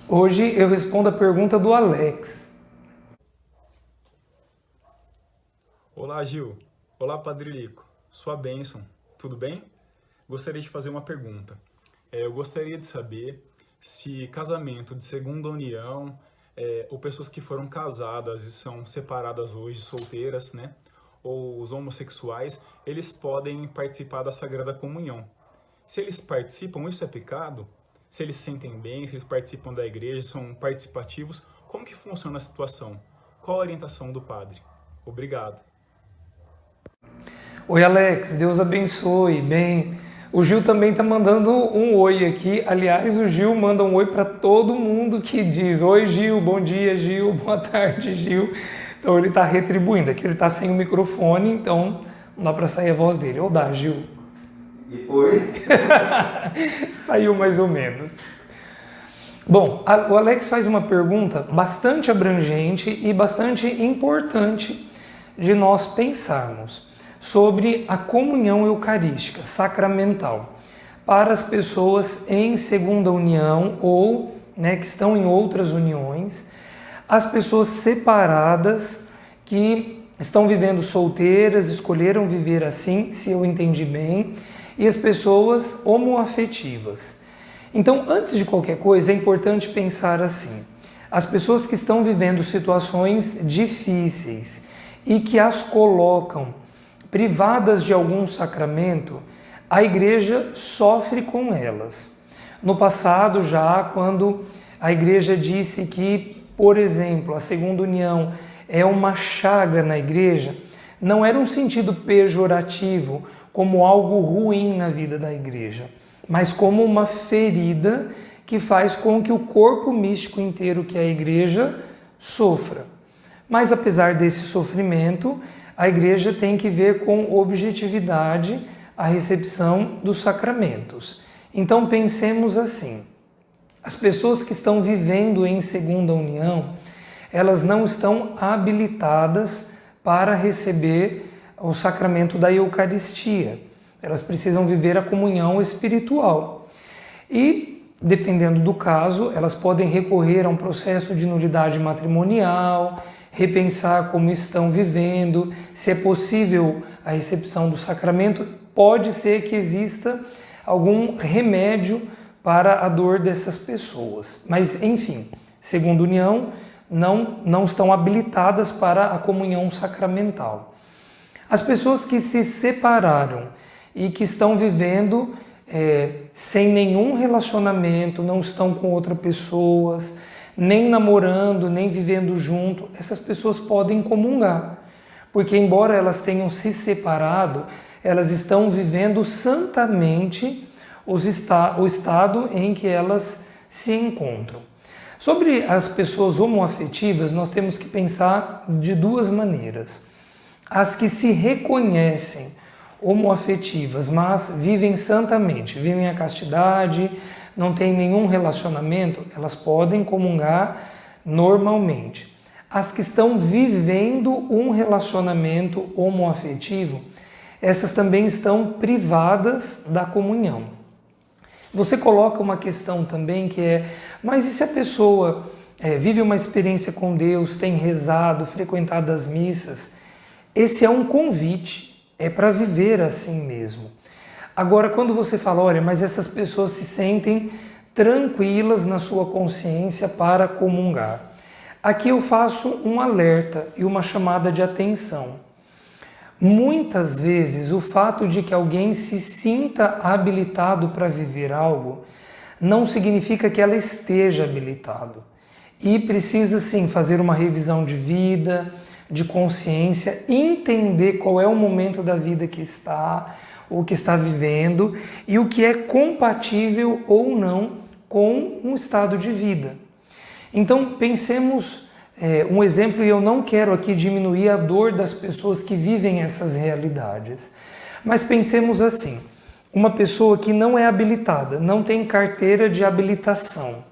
Hoje eu respondo a pergunta do Alex. Olá, Gil. Olá, Padre Lico. Sua bênção. Tudo bem? Gostaria de fazer uma pergunta. Eu gostaria de saber se casamento de segunda união, ou pessoas que foram casadas e são separadas hoje, solteiras, né? Ou os homossexuais, eles podem participar da Sagrada Comunhão. Se eles participam, isso é pecado? Se eles se sentem bem, se eles participam da igreja, são participativos, como que funciona a situação? Qual a orientação do padre? Obrigado. Oi Alex, Deus abençoe. Bem, o Gil também está mandando um oi aqui. Aliás, o Gil manda um oi para todo mundo que diz: oi Gil, bom dia Gil, boa tarde Gil. Então ele está retribuindo. Aqui ele está sem o microfone, então não dá para sair a voz dele. Ou dá, Gil? E foi? Saiu mais ou menos. Bom, o Alex faz uma pergunta bastante abrangente e bastante importante de nós pensarmos sobre a comunhão eucarística sacramental para as pessoas em segunda união ou que estão em outras uniões, as pessoas separadas que estão vivendo solteiras, escolheram viver assim, se eu entendi bem, e as pessoas homoafetivas. Então, antes de qualquer coisa, é importante pensar assim: as pessoas que estão vivendo situações difíceis e que as colocam privadas de algum sacramento, a igreja sofre com elas. No passado, já quando a igreja disse que, por exemplo, a segunda união é uma chaga na igreja, não era um sentido pejorativo, como algo ruim na vida da igreja, mas como uma ferida que faz com que o corpo místico inteiro, que é a igreja, sofra. Mas apesar desse sofrimento, a igreja tem que ver com objetividade a recepção dos sacramentos. Então pensemos assim: as pessoas que estão vivendo em segunda união, elas não estão habilitadas para receber o sacramento da Eucaristia. Elas precisam viver a comunhão espiritual. E, dependendo do caso, elas podem recorrer a um processo de nulidade matrimonial, repensar como estão vivendo, se é possível a recepção do sacramento. Pode ser que exista algum remédio para a dor dessas pessoas. Mas, enfim, segunda união, não estão habilitadas para a comunhão sacramental. As pessoas que se separaram e que estão vivendo sem nenhum relacionamento, não estão com outras pessoas, nem namorando, nem vivendo junto, essas pessoas podem comungar. Porque embora elas tenham se separado, elas estão vivendo santamente o estado em que elas se encontram. Sobre as pessoas homoafetivas, nós temos que pensar de duas maneiras. As que se reconhecem homoafetivas, mas vivem santamente, vivem a castidade, não têm nenhum relacionamento, elas podem comungar normalmente. As que estão vivendo um relacionamento homoafetivo, essas também estão privadas da comunhão. Você coloca uma questão também que é: mas e se a pessoa vive uma experiência com Deus, tem rezado, frequentado as missas? Esse é um convite, é para viver assim mesmo. Agora, quando você fala: olha, mas essas pessoas se sentem tranquilas na sua consciência para comungar. Aqui eu faço um alerta e uma chamada de atenção. Muitas vezes o fato de que alguém se sinta habilitado para viver algo não significa que ela esteja habilitado. E precisa sim fazer uma revisão de vida, de consciência, entender qual é o momento da vida que está, o que está vivendo e o que é compatível ou não com um estado de vida. Então pensemos um exemplo, e eu não quero aqui diminuir a dor das pessoas que vivem essas realidades, mas pensemos assim: uma pessoa que não é habilitada, não tem carteira de habilitação,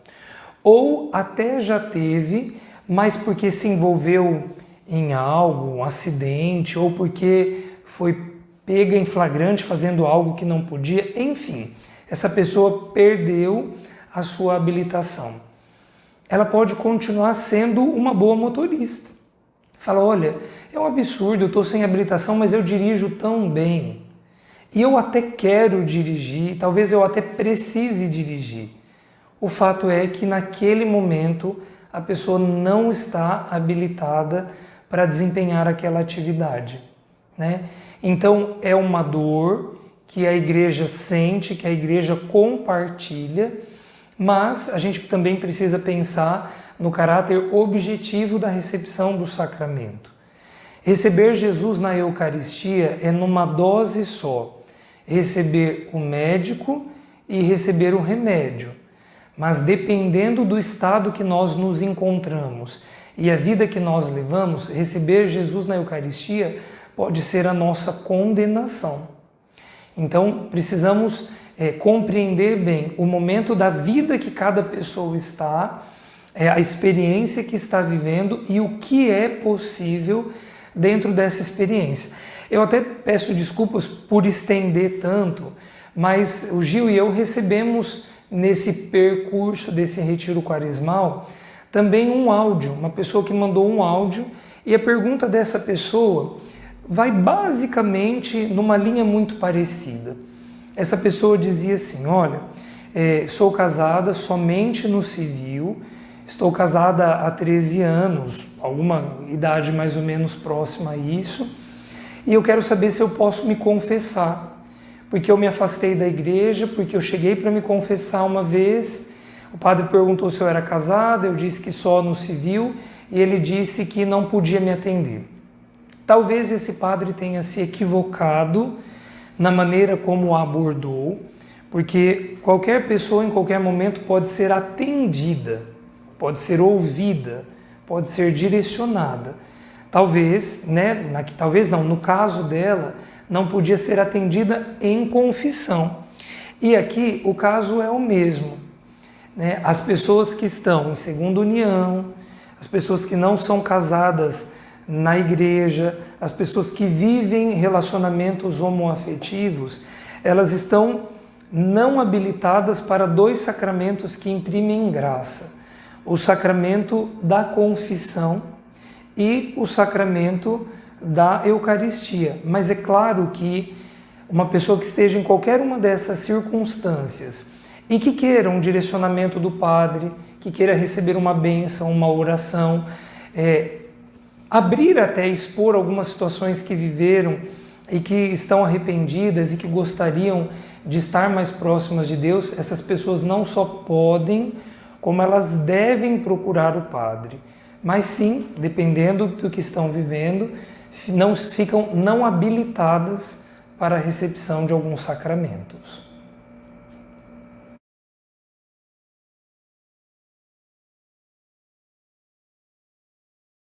ou até já teve, mas porque se envolveu em algo, um acidente, ou porque foi pega em flagrante fazendo algo que não podia, enfim, essa pessoa perdeu a sua habilitação. ela pode continuar sendo uma boa motorista. Fala, olha, é um absurdo, eu estou sem habilitação, mas eu dirijo tão bem. E eu até quero dirigir, talvez eu até precise dirigir. O fato é que naquele momento a pessoa não está habilitada para desempenhar aquela atividade, né? Então é uma dor que a igreja sente, que a igreja compartilha, mas a gente também precisa pensar no caráter objetivo da recepção do sacramento. Receber Jesus na Eucaristia é numa dose só, receber o médico e receber o remédio. Mas dependendo do estado que nós nos encontramos e a vida que nós levamos, receber Jesus na Eucaristia pode ser a nossa condenação. Então precisamos compreender bem o momento da vida que cada pessoa está, a experiência que está vivendo e o que é possível dentro dessa experiência. Eu até peço desculpas por estender tanto, mas o Gil e eu recebemos nesse percurso desse retiro quaresmal também um áudio, uma pessoa que mandou um áudio, e a pergunta dessa pessoa vai basicamente numa linha muito parecida. Essa pessoa dizia assim, olha, sou casada somente no civil, estou casada há 13 anos, alguma idade mais ou menos próxima a isso, e eu quero saber se eu posso me confessar, porque eu me afastei da igreja, porque eu cheguei para me confessar uma vez, o padre perguntou se eu era casada, eu disse que só no civil, e ele disse que não podia me atender. Talvez esse padre tenha se equivocado na maneira como a abordou, porque qualquer pessoa em qualquer momento pode ser atendida, pode ser ouvida, pode ser direcionada. Talvez, talvez não, no caso dela, não podia ser atendida em confissão. E aqui o caso é o mesmo, né? As pessoas que estão em segunda união, as pessoas que não são casadas na igreja, as pessoas que vivem relacionamentos homoafetivos, elas estão não habilitadas para dois sacramentos que imprimem graça: o sacramento da confissão e o sacramento da Eucaristia. Mas é claro que uma pessoa que esteja em qualquer uma dessas circunstâncias e que queira um direcionamento do padre, que queira receber uma bênção, uma oração, abrir até expor algumas situações que viveram e que estão arrependidas e que gostariam de estar mais próximas de Deus, essas pessoas não só podem, como elas devem procurar o padre. Mas sim, dependendo do que estão vivendo, ficam não habilitadas para a recepção de alguns sacramentos.